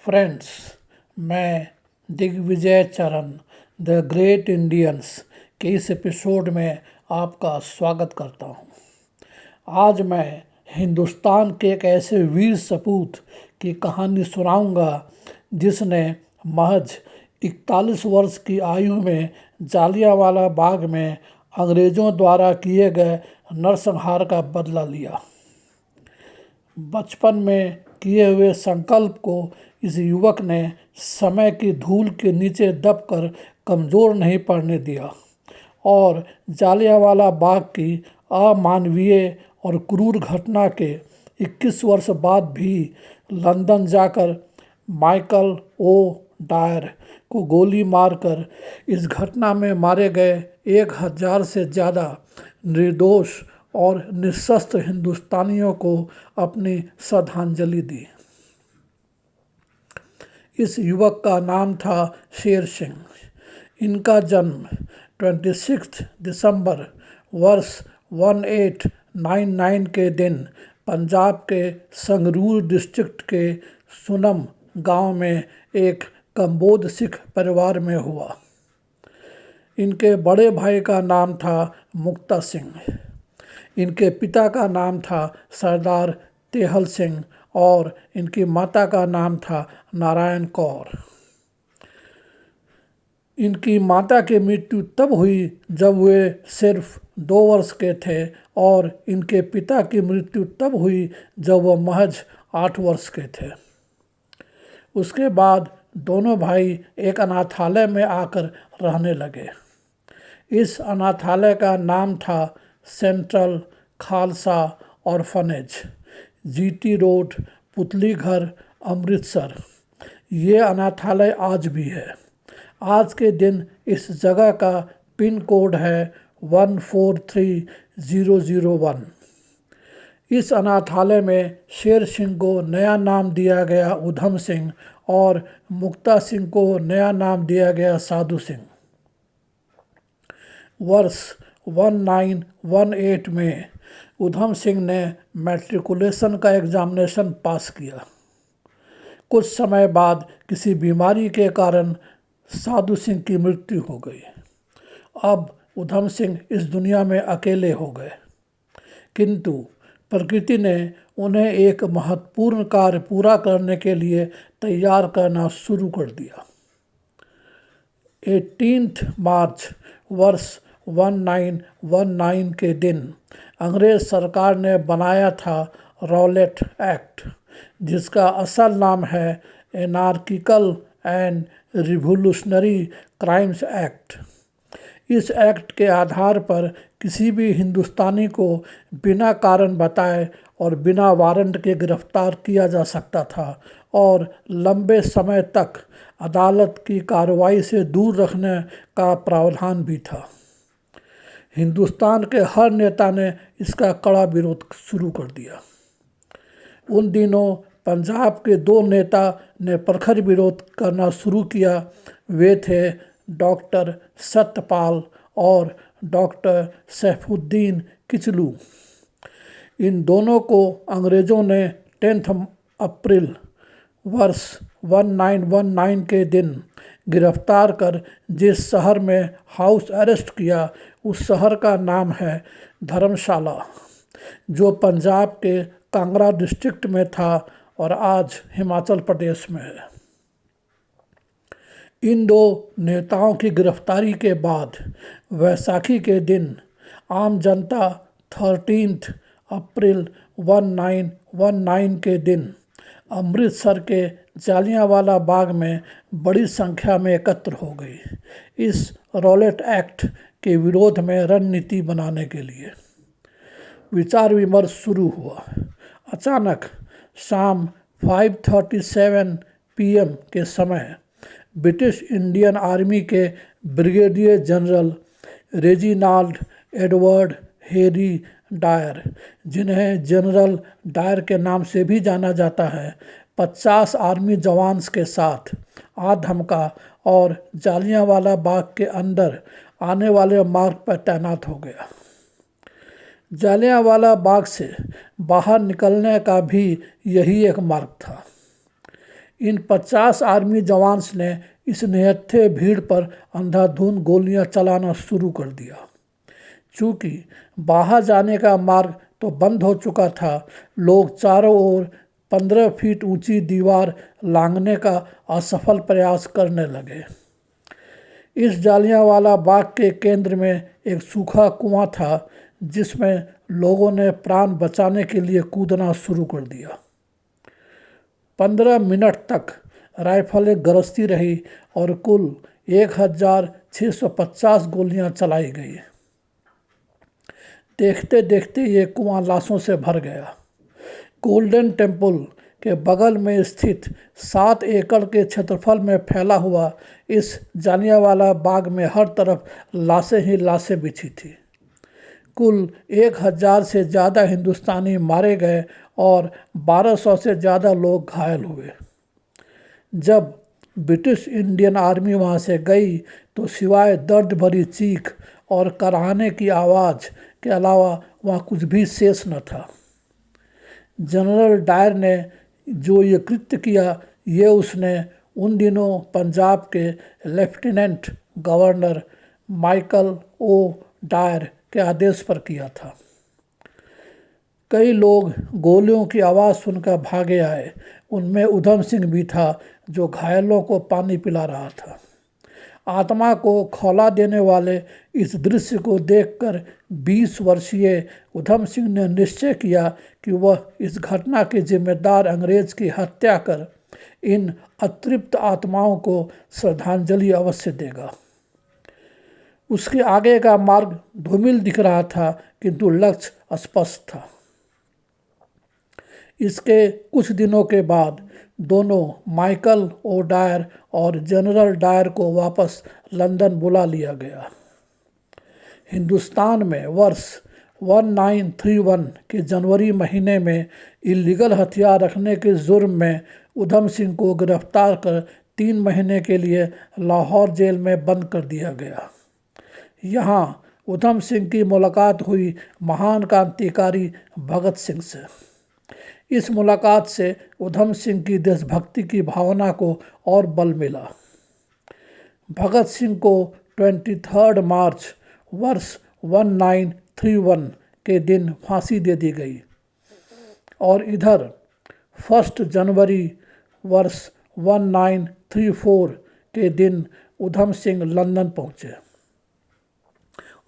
Friends, मैं दिग्विजय चरण the great Indians के इस एपिसोड में आपका स्वागत करता हूं। आज मैं हिंदुस्तान के एक ऐसे वीर सपूत की कहानी सुनाऊंगा जिसने महज 41 वर्ष की आयु में जालियांवाला बाग में अंग्रेज़ों द्वारा किए गए नरसंहार का बदला लिया। बचपन में किए हुए संकल्प को इस युवक ने समय की धूल के नीचे दबकर कमज़ोर नहीं पड़ने दिया और जालियांवाला बाग की अमानवीय और क्रूर घटना के 21 वर्ष बाद भी लंदन जाकर माइकल ओ डायर को गोली मारकर इस घटना में मारे गए 1000 से ज़्यादा निर्दोष और निशस्त्र हिंदुस्तानियों को अपनी श्रद्धांजलि दी। इस युवक का नाम था शेर सिंह। इनका जन्म 26 दिसंबर वर्ष 1899 के दिन पंजाब के संगरूर डिस्ट्रिक्ट के सुनम गांव में एक कंबोज सिख परिवार में हुआ। इनके बड़े भाई का नाम था मुक्ता सिंह। इनके पिता का नाम था सरदार तेहल सिंह और इनकी माता का नाम था नारायण कौर। इनकी माता की मृत्यु तब हुई जब वे सिर्फ 2 वर्ष के थे और इनके पिता की मृत्यु तब हुई जब वह महज 8 वर्ष के थे। उसके बाद दोनों भाई एक अनाथालय में आकर रहने लगे। इस अनाथालय का नाम था central Khalsa orphanage, GT road, पुतली घर, अमृतसर। ये अनाथालय आज भी है। आज के दिन इस जगह का पिन कोड है 143001। इस अनाथालय में शेर सिंह को नया नाम दिया गया उधम सिंह और मुक्ता सिंह को नया नाम दिया गया साधु सिंह। वर्ष 1918 में उधम सिंह ने मैट्रिकुलेशन का एग्जामिनेशन पास किया। कुछ समय बाद किसी बीमारी के कारण साधु सिंह की मृत्यु हो गई। अब उधम सिंह इस दुनिया में अकेले हो गए, किंतु प्रकृति ने उन्हें एक महत्वपूर्ण कार्य पूरा करने के लिए तैयार करना शुरू कर दिया। 18 मार्च वर्ष 1919 के दिन अंग्रेज सरकार ने बनाया था रॉलेट एक्ट, जिसका असल नाम है anarchical and revolutionary crimes act. इस एक्ट के आधार पर किसी भी हिंदुस्तानी को बिना कारण बताए और बिना वारंट के गिरफ्तार किया जा सकता था और लंबे समय तक अदालत की कार्रवाई से दूर रखने का प्रावधान भी था। हिंदुस्तान के हर नेता ने इसका कड़ा विरोध शुरू कर दिया। उन दिनों पंजाब के 2 नेता ने प्रखर विरोध करना शुरू किया। वे थे डॉक्टर सत्यपाल और डॉक्टर सैफुद्दीन किचलू। इन दोनों को अंग्रेज़ों ने 10 अप्रैल वर्ष 1919 के दिन गिरफ्तार कर जिस शहर में हाउस अरेस्ट किया, उस शहर का नाम है धर्मशाला, जो पंजाब के कांगड़ा डिस्ट्रिक्ट में था और आज हिमाचल प्रदेश में है। इन 2 नेताओं की गिरफ्तारी के बाद वैसाखी के दिन आम जनता 13 अप्रैल 1919 के दिन अमृतसर के जालियांवाला बाग में बड़ी संख्या में एकत्र हो गई इस रॉलेट एक्ट के विरोध में रणनीति बनाने के लिए। विचार विमर्श शुरू हुआ। अचानक शाम 5:37 PM के समय ब्रिटिश इंडियन आर्मी के ब्रिगेडियर जनरल रेजिनाल्ड एडवर्ड हेरी डायर, जिन्हें जनरल डायर के नाम से भी जाना जाता है, 50 आर्मी जवान्स के साथ आधमका और जालियांवाला बाग के अंदर आने वाले मार्ग पर तैनात हो गया। जालियांवाला बाग से बाहर निकलने का भी यही एक मार्ग था। इन 50 आर्मी जवान्स ने इस निहत्थे भीड़ पर अंधाधुंध गोलियां चलाना शुरू कर दिया। चूंकि बाहर जाने का मार्ग तो बंद हो चुका था, लोग चारों ओर 15 फीट ऊंची दीवार लांघने का असफल प्रयास करने लगे। इस जालियांवाला बाग के केंद्र में एक सूखा कुआं था, जिसमें लोगों ने प्राण बचाने के लिए कूदना शुरू कर दिया। 15 मिनट तक राइफलें गरजती रही और कुल 1650 गोलियां चलाई गई। देखते देखते ये कुआं लाशों से भर गया। गोल्डन टेम्पल के बगल में स्थित 7 एकड़ के क्षेत्रफल में फैला हुआ इस जालियांवाला बाग में हर तरफ लाशें ही लाशें बिछी थी। कुल 1000 से ज़्यादा हिंदुस्तानी मारे गए और 1200 से ज़्यादा लोग घायल हुए। जब ब्रिटिश इंडियन आर्मी वहाँ से गई तो सिवाय दर्द भरी चीख और कराहने की आवाज़ के अलावा वहाँ कुछ भी शेष न था। जनरल डायर ने जो ये कृत्य किया, ये उसने उन दिनों पंजाब के lieutenant governor Michael O'Dwyer के आदेश पर किया था। कई लोग गोलियों की आवाज़ सुनकर भागे आए। उनमें उधम सिंह भी था, जो घायलों को पानी पिला रहा था। आत्मा को खौला देने वाले इस दृश्य को देखकर 20 वर्षीय उधम सिंह ने निश्चय किया कि वह इस घटना के जिम्मेदार अंग्रेज की हत्या कर इन अतृप्त आत्माओं को श्रद्धांजलि अवश्य देगा। उसके आगे का मार्ग धूमिल दिख रहा था, किंतु लक्ष्य स्पष्ट था। इसके कुछ दिनों के बाद दोनों माइकल ओ डायर और जनरल डायर को वापस लंदन बुला लिया गया। हिंदुस्तान में वर्ष 1931 के जनवरी महीने में इलीगल हथियार रखने के जुर्म में उधम सिंह को गिरफ्तार कर 3 महीने के लिए लाहौर जेल में बंद कर दिया गया। यहाँ उधम सिंह की मुलाकात हुई महान क्रांतिकारी भगत सिंह से। इस मुलाकात से उधम सिंह की देशभक्ति की भावना को और बल मिला। भगत सिंह को 23 मार्च वर्ष 1931 के दिन फांसी दे दी गई और इधर 1 जनवरी वर्ष 1934 के दिन उधम सिंह लंदन पहुँचे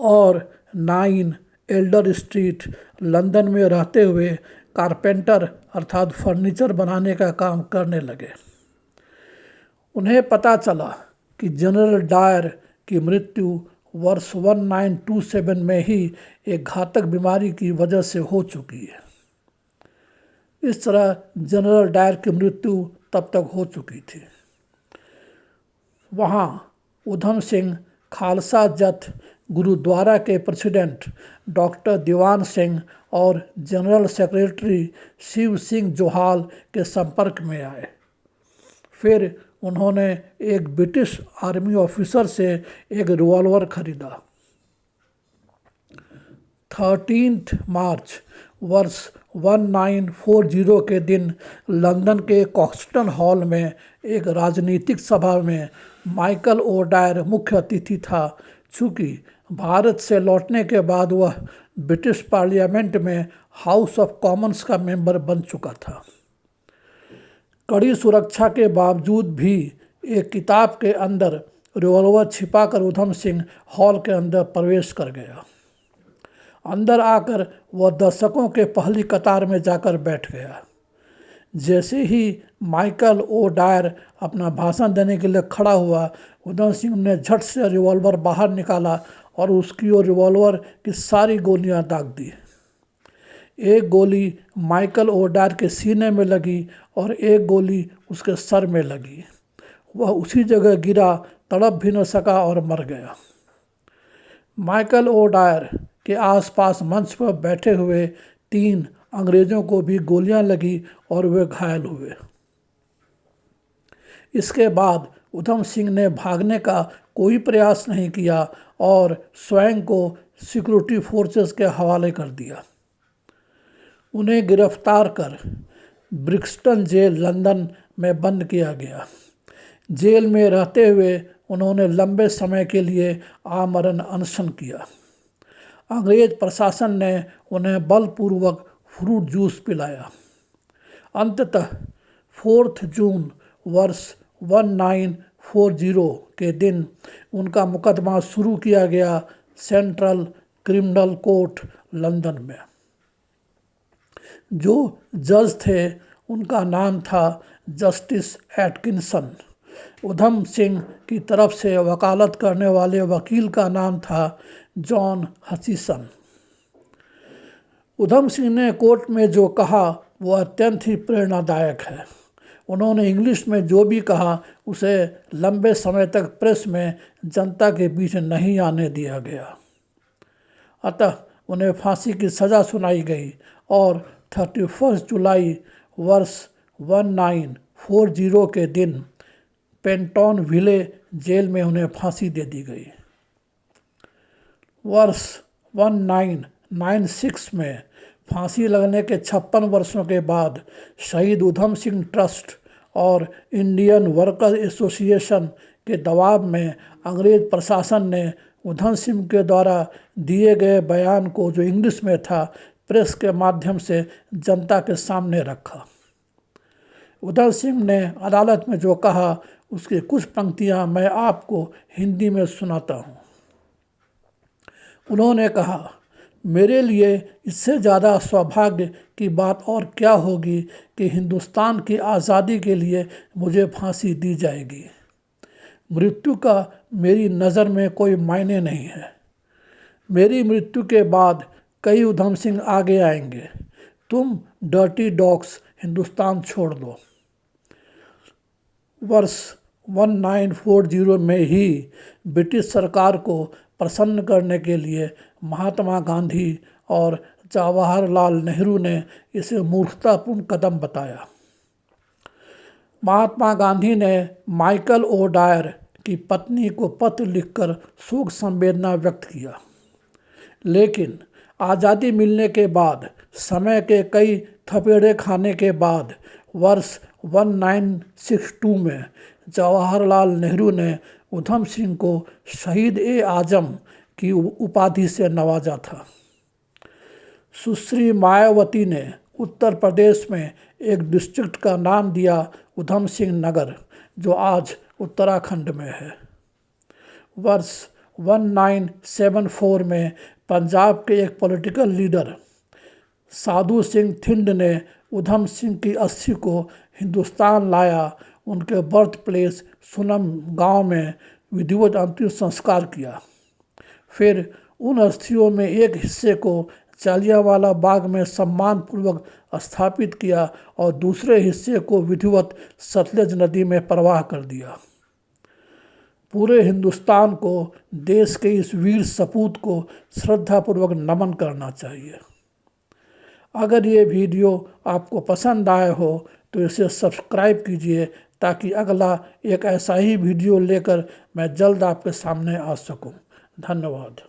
और 9 एल्डर स्ट्रीट लंदन में रहते हुए कारपेंटर अर्थात फर्नीचर बनाने का काम करने लगे। उन्हें पता चला कि जनरल डायर की मृत्यु वर्ष 1927 में ही एक घातक बीमारी की वजह से हो चुकी है। इस तरह जनरल डायर की मृत्यु तब तक हो चुकी थी। वहाँ उधम सिंह खालसा जथ गुरुद्वारा के प्रेसिडेंट डॉक्टर दीवान सिंह और जनरल सेक्रेटरी शिव सिंह जोहाल के संपर्क में आए। फिर उन्होंने एक ब्रिटिश आर्मी ऑफिसर से एक रिवॉल्वर खरीदा। 13 मार्च वर्ष 1940 के दिन लंदन के कॉक्सटन हॉल में एक राजनीतिक सभा में माइकल ओ डायर मुख्य अतिथि था। चूँकि भारत से लौटने के बाद वह ब्रिटिश पार्लियामेंट में हाउस ऑफ कॉमन्स का मेंबर बन चुका था। कड़ी सुरक्षा के बावजूद भी एक किताब के अंदर रिवॉल्वर छिपाकर उधम सिंह हॉल के अंदर प्रवेश कर गया। अंदर आकर वह दर्शकों के पहली कतार में जाकर बैठ गया। जैसे ही माइकल ओ डायर अपना भाषण देने के लिए खड़ा हुआ, उधम सिंह ने झट से रिवॉल्वर बाहर निकाला और उसकी ओर रिवॉल्वर की सारी गोलियां दाग दी। एक गोली माइकल ओ डायर के सीने में लगी और एक गोली उसके सर में लगी। वह उसी जगह गिरा, तड़प भी न सका और मर गया। माइकल ओ डायर के आसपास मंच पर बैठे हुए 3 अंग्रेज़ों को भी गोलियां लगी और वे घायल हुए। इसके बाद उधम सिंह ने भागने का कोई प्रयास नहीं किया और स्वयं को सिक्योरिटी फोर्सेस के हवाले कर दिया। उन्हें गिरफ्तार कर ब्रिक्सटन जेल लंदन में बंद किया गया। जेल में रहते हुए उन्होंने लंबे समय के लिए आमरण अनशन किया। अंग्रेज प्रशासन ने उन्हें बलपूर्वक फ्रूट जूस पिलाया। अंततः 4 जून वर्ष 1940 के दिन उनका मुकदमा शुरू किया गया सेंट्रल क्रिमिनल कोर्ट लंदन में। जो जज थे उनका नाम था जस्टिस एटकिंसन। उधम सिंह की तरफ से वकालत करने वाले वकील का नाम था जॉन हचिसन। उधम सिंह ने कोर्ट में जो कहा वो अत्यंत ही प्रेरणादायक है। उन्होंने इंग्लिश में जो भी कहा उसे लंबे समय तक प्रेस में जनता के बीच नहीं आने दिया गया। अतः उन्हें फांसी की सज़ा सुनाई गई और 31 जुलाई वर्ष 1940 के दिन पेंटोनविले जेल में उन्हें फांसी दे दी गई। वर्ष 1996 में फांसी लगने के 56 वर्षों के बाद शहीद उधम सिंह ट्रस्ट और इंडियन वर्कर्स एसोसिएशन के दबाव में अंग्रेज प्रशासन ने उधम सिंह के द्वारा दिए गए बयान को, जो इंग्लिश में था, प्रेस के माध्यम से जनता के सामने रखा। उधम सिंह ने अदालत में जो कहा उसकी कुछ पंक्तियां मैं आपको हिंदी में सुनाता हूँ। उन्होंने कहा, मेरे लिए इससे ज़्यादा सौभाग्य की बात और क्या होगी कि हिंदुस्तान की आज़ादी के लिए मुझे फांसी दी जाएगी। मृत्यु का मेरी नज़र में कोई मायने नहीं है। मेरी मृत्यु के बाद कई उधम सिंह आगे आएंगे। तुम डर्टी डॉग्स हिंदुस्तान छोड़ दो। वर्ष 1940 में ही ब्रिटिश सरकार को प्रसन्न करने के लिए महात्मा गांधी और जवाहरलाल नेहरू ने इसे मूर्खतापूर्ण कदम बताया। महात्मा गांधी ने माइकल ओ डायर की पत्नी को पत्र लिखकर शोक संवेदना व्यक्त किया। लेकिन आज़ादी मिलने के बाद, समय के कई थपेड़े खाने के बाद, वर्ष 1962 में जवाहरलाल नेहरू ने उधम सिंह को शहीद-ए-आज़म की उपाधि से नवाजा था। सुश्री मायावती ने उत्तर प्रदेश में एक डिस्ट्रिक्ट का नाम दिया उधम सिंह नगर, जो आज उत्तराखंड में है। वर्ष 1974 में पंजाब के एक पॉलिटिकल लीडर साधु सिंह थिंड ने उधम सिंह की अस्थि को हिंदुस्तान लाया, उनके बर्थ प्लेस सुनम गांव में विधिवत अंतिम संस्कार किया। फिर उन अस्थियों में एक हिस्से को जालियांवाला बाग में सम्मानपूर्वक स्थापित किया और दूसरे हिस्से को विधिवत सतलज नदी में प्रवाह कर दिया। पूरे हिंदुस्तान को देश के इस वीर सपूत को श्रद्धापूर्वक नमन करना चाहिए। अगर ये वीडियो आपको पसंद आए हो तो इसे सब्सक्राइब कीजिए, ताकि अगला एक ऐसा ही वीडियो लेकर मैं जल्द आपके सामने आ सकूं। धन्यवाद।